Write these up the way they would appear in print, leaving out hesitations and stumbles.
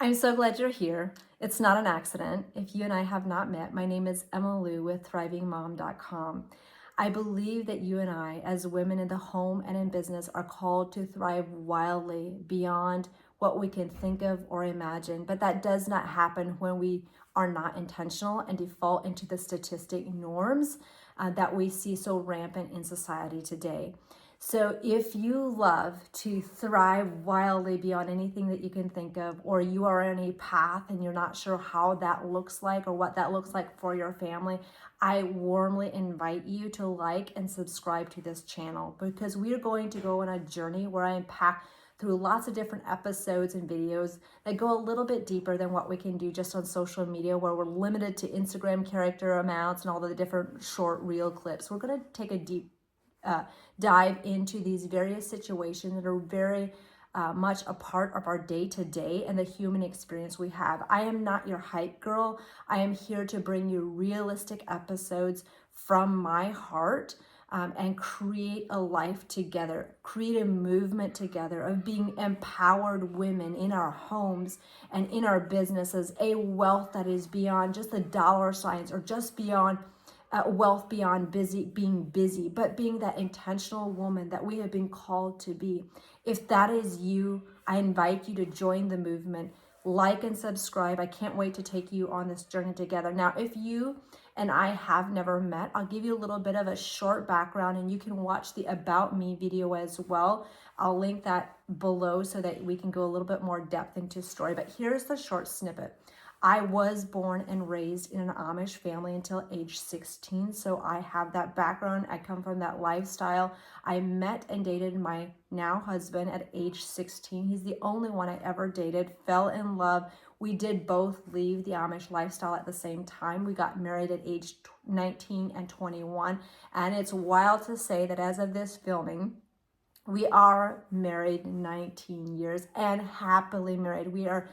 I'm so glad you're here. It's not an accident. If you and I have not met, my name is Emma Lou with thrivingmom.com. I believe that you and I, as women in the home and in business, are called to thrive wildly beyond what we can think of or imagine. But that does not happen when we are not intentional and default into the statistic norms that we see so rampant in society today. So if you love to thrive wildly beyond anything that you can think of, or you are on a path and you're not sure how that looks like or what that looks like for your family, I warmly invite you to like and subscribe to this channel, because we are going to go on a journey where I unpack through lots of different episodes and videos that go a little bit deeper than what we can do just on social media, where we're limited to Instagram character amounts and all the different short reel clips. We're going to take a deep dive into these various situations that are very much a part of our day-to-day and the human experience we have. I am not your hype girl. I am here to bring you realistic episodes from my heart, and create a life together, create a movement together of being empowered women in our homes and in our businesses, a wealth that is beyond just the dollar signs or just beyond wealth beyond being busy, but being that intentional woman that we have been called to be. If that is you, I invite you to join the movement. Like and subscribe. I can't wait to take you on this journey together. Now, if you and I have never met, I'll give you a little bit of a short background, and you can watch the About Me video as well. I'll link that below so that we can go a little bit more depth into story. But here's the short snippet. I was born and raised in an Amish family until age 16, so I have that background. I come from that lifestyle. I met and dated my now husband at age 16. He's the only one I ever dated, fell in love. We did both leave the Amish lifestyle at the same time. We got married at age 19 and 21, and it's wild to say that as of this filming, we are married 19 years and happily married. We are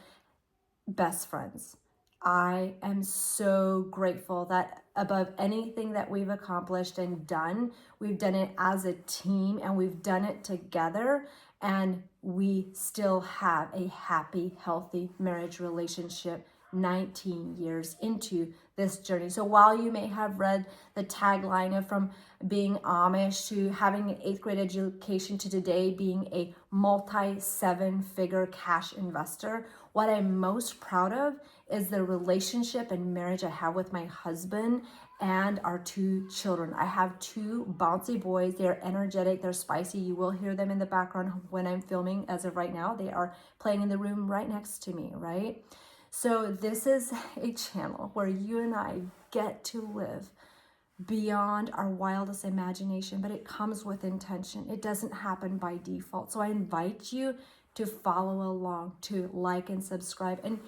best friends. I am so grateful that above anything that we've accomplished and done, we've done it as a team and we've done it together, and we still have a happy, healthy marriage relationship 19 years into this journey. So while you may have read the tagline of from being Amish to having an 8th grade education to today being a multi-7-figure cash investor, what I'm most proud of is the relationship and marriage I have with my husband and our 2 children. I have 2 bouncy boys. They're energetic, they're spicy. You will hear them in the background when I'm filming. As of right now, they are playing in the room right next to me, right? So this is a channel where you and I get to live beyond our wildest imagination, but it comes with intention. It doesn't happen by default. So I invite you to follow along, to like and subscribe. And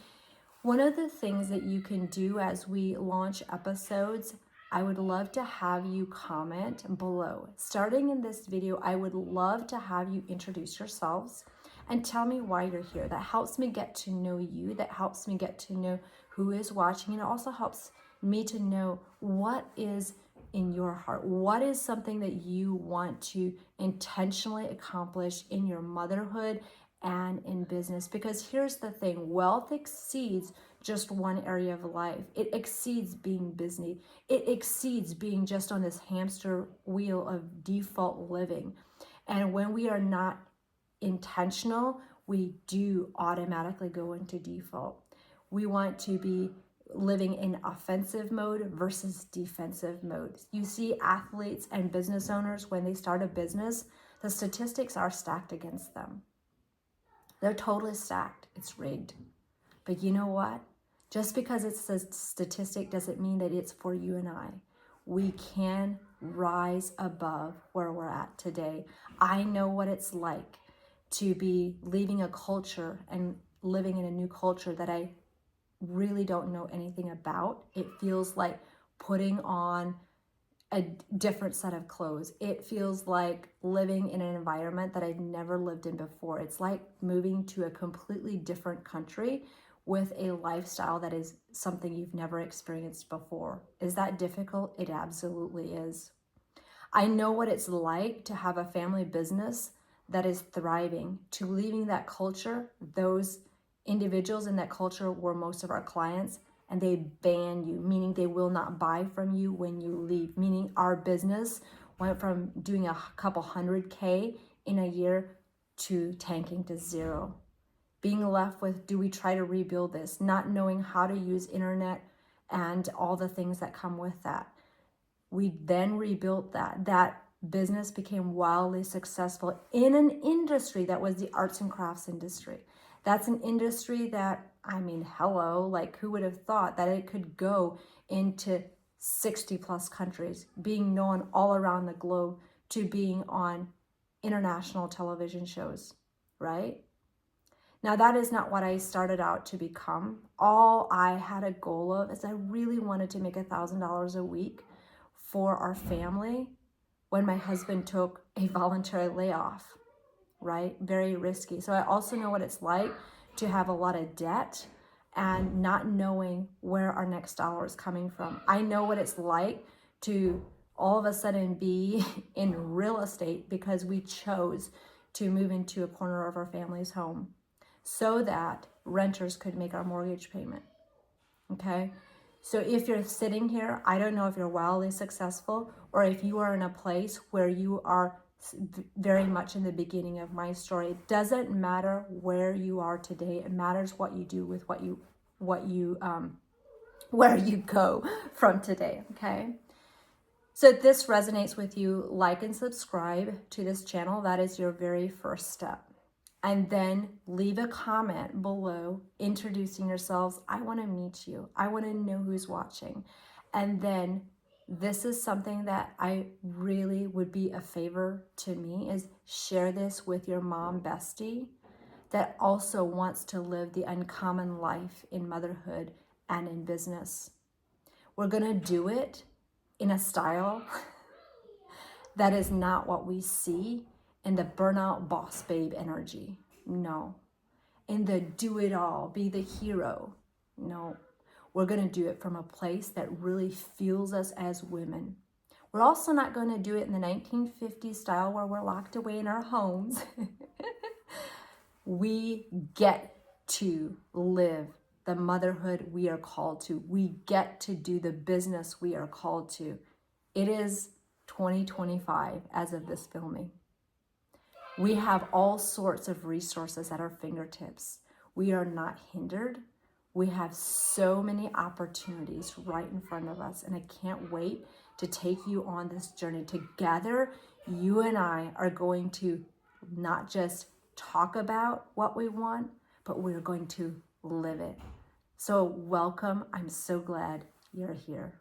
one of the things that you can do as we launch episodes, I would love to have you comment below. Starting in this video, I would love to have you introduce yourselves and tell me why you're here. That helps me get to know you. That helps me get to know who is watching. And it also helps me to know what is in your heart. What is something that you want to intentionally accomplish in your motherhood and in business? Because here's the thing, wealth exceeds just one area of life. It exceeds being busy. It exceeds being just on this hamster wheel of default living. And when we are not intentional, we do automatically go into default. We want to be living in offensive mode versus defensive mode. You see athletes and business owners, when they start a business, the statistics are stacked against them. They're totally stacked. It's rigged. But you know what? Just because it's a statistic doesn't mean that it's for you and I. We can rise above where we're at today. I know what it's like to be leaving a culture and living in a new culture that I really don't know anything about. It feels like putting on a different set of clothes. It feels like living in an environment that I've never lived in before. It's like moving to a completely different country with a lifestyle that is something you've never experienced before. Is that difficult? It absolutely is. I know what it's like to have a family business that is thriving, to leaving that culture, those individuals in that culture were most of our clients, and they ban you, meaning they will not buy from you when you leave, meaning our business went from doing a couple 100K in a year to tanking to zero. Being left with, do we try to rebuild this? Not knowing how to use internet and all the things that come with that. We then rebuilt that. That business became wildly successful in an industry that was the arts and crafts industry. That's an industry that, I mean, hello, like who would have thought that it could go into 60 plus countries, being known all around the globe, to being on international television shows, right? Now, that is not what I started out to become. All I had a goal of is I really wanted to make $1,000 a week for our family when my husband took a voluntary layoff, right? Very risky. So I also know what it's like to have a lot of debt and not knowing where our next dollar is coming from. I know what it's like to all of a sudden be in real estate because we chose to move into a corner of our family's home so that renters could make our mortgage payment, okay? So if you're sitting here, I don't know if you're wildly successful or if you are in a place where you are very much in the beginning of my story. It doesn't matter where you are today. It matters what you do with where you go from today, okay? So if this resonates with you, like and subscribe to this channel. That is your very first step. And then leave a comment below introducing yourselves. I want to meet you. I want to know who's watching. And then this is something that I really would be a favor to me, is share this with your mom bestie that also wants to live the uncommon life in motherhood and in business. We're going to do it in a style that is not what we see in the burnout boss babe energy. No. In the do it all, be the hero. No. We're going to do it from a place that really fuels us as women. We're also not going to do it in the 1950s style where we're locked away in our homes. We get to live the motherhood we are called to. We get to do the business we are called to. It is 2025 as of this filming. We have all sorts of resources at our fingertips. We are not hindered. We have so many opportunities right in front of us, and I can't wait to take you on this journey. Together, you and I are going to not just talk about what we want, but we're going to live it. So welcome. I'm so glad you're here.